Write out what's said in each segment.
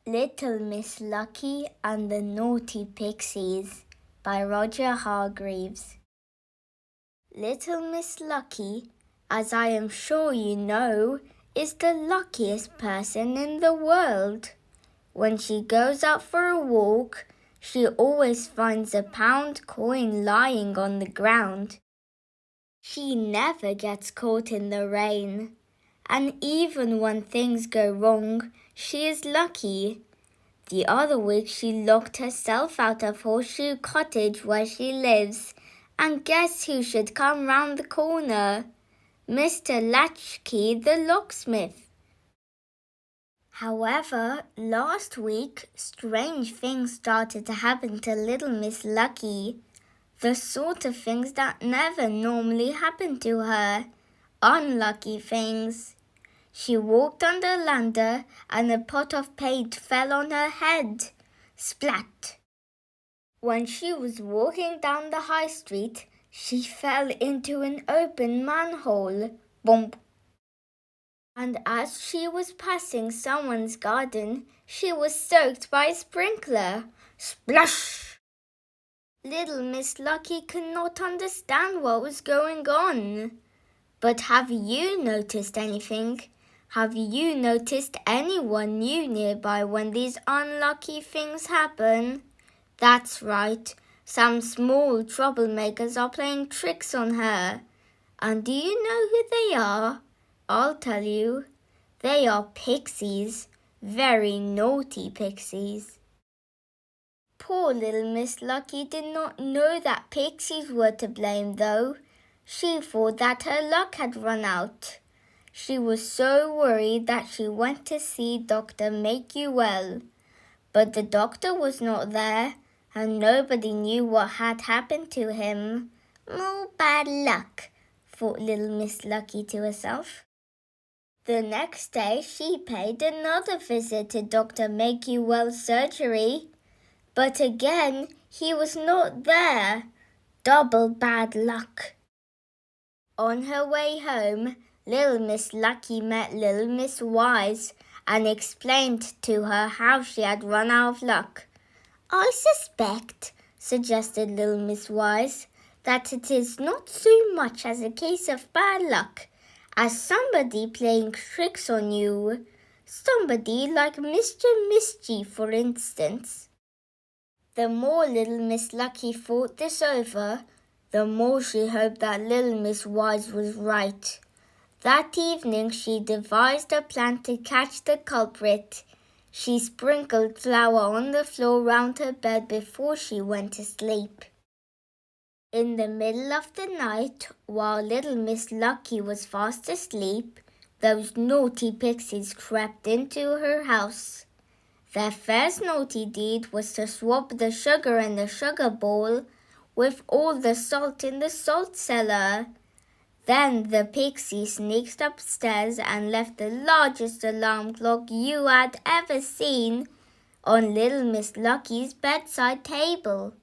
Little Miss Lucky and the Naughty Pixies by Roger Hargreaves. Little Miss Lucky, as I am sure you know, is the luckiest person in the world. When she goes out for a walk, she always finds a pound coin lying on the ground. She never gets caught in the rain. And even when things go wrong, she is lucky. The other week she locked herself out of Horseshoe Cottage where she lives, and guess who should come round the corner? Mr. Latchkey the locksmith. However, last week, strange things started to happen to little Miss Lucky. The sort of things that never normally happen to her. Unlucky things. She walked on the landau and a pot of paint fell on her head. Splat! When she was walking down the high street, she fell into an open manhole. Bump! And as she was passing someone's garden, she was soaked by a sprinkler. Splash! Little Miss Lucky could not understand what was going on. But have you noticed anything? Have you noticed anyone new nearby when these unlucky things happen? That's right, some small troublemakers are playing tricks on her. And do you know who they are? I'll tell you. They are pixies, very naughty pixies. Poor little Miss Lucky did not know that pixies were to blame though. She thought that her luck had run out. She was so worried that she went to see Dr. Make-You-Well. But the doctor was not there, and nobody knew what had happened to him. More bad luck, thought little Miss Lucky to herself. The next day she paid another visit to Dr. Make-You-Well's surgery. But again, he was not there. Double bad luck. On her way home, little Miss Lucky met little Miss Wise and explained to her how she had run out of luck. I suspect, suggested little Miss Wise, that it is not so much as a case of bad luck as somebody playing tricks on you. Somebody like Mr. Mischief, for instance. The more little Miss Lucky thought this over, the more she hoped that little Miss Wise was right. That evening she devised a plan to catch the culprit. She sprinkled flour on the floor round her bed before she went to sleep. In the middle of the night, while little Miss Lucky was fast asleep, those naughty pixies crept into her house. Their first naughty deed was to swap the sugar in the sugar bowl with all the salt in the salt cellar. Then the pixie sneaked upstairs and left the largest alarm clock you had ever seen on little Miss Lucky's bedside table.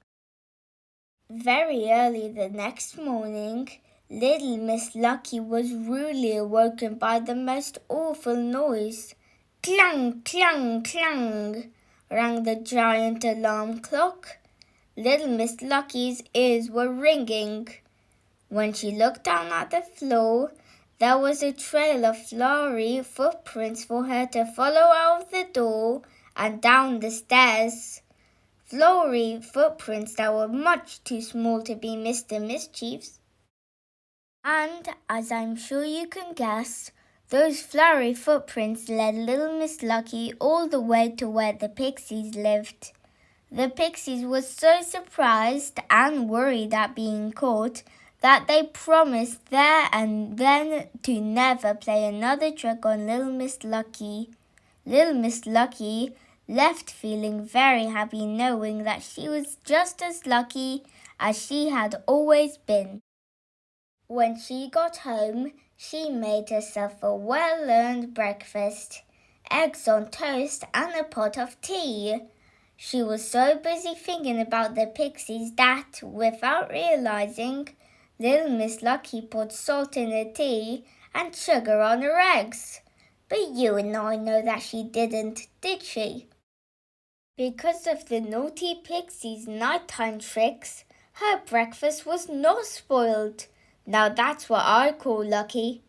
Very early the next morning, little Miss Lucky was rudely awoken by the most awful noise. Clang, clang, clang, rang the giant alarm clock. Little Miss Lucky's ears were ringing. When she looked down at the floor, there was a trail of flowery footprints for her to follow out of the door and down the stairs. Flowery footprints that were much too small to be Mr. Mischief's. And, as I'm sure you can guess, those flowery footprints led little Miss Lucky all the way to where the pixies lived. The pixies were so surprised and worried at being caught that they promised there and then to never play another trick on little Miss Lucky. Little Miss Lucky left feeling very happy knowing that she was just as lucky as she had always been. When she got home, she made herself a well-earned breakfast, eggs on toast and a pot of tea. She was so busy thinking about the pixies that, without realizing, little Miss Lucky put salt in her tea and sugar on her eggs. But you and I know that she didn't, did she? Because of the naughty Pixie's nighttime tricks, her breakfast was not spoiled. Now that's what I call lucky.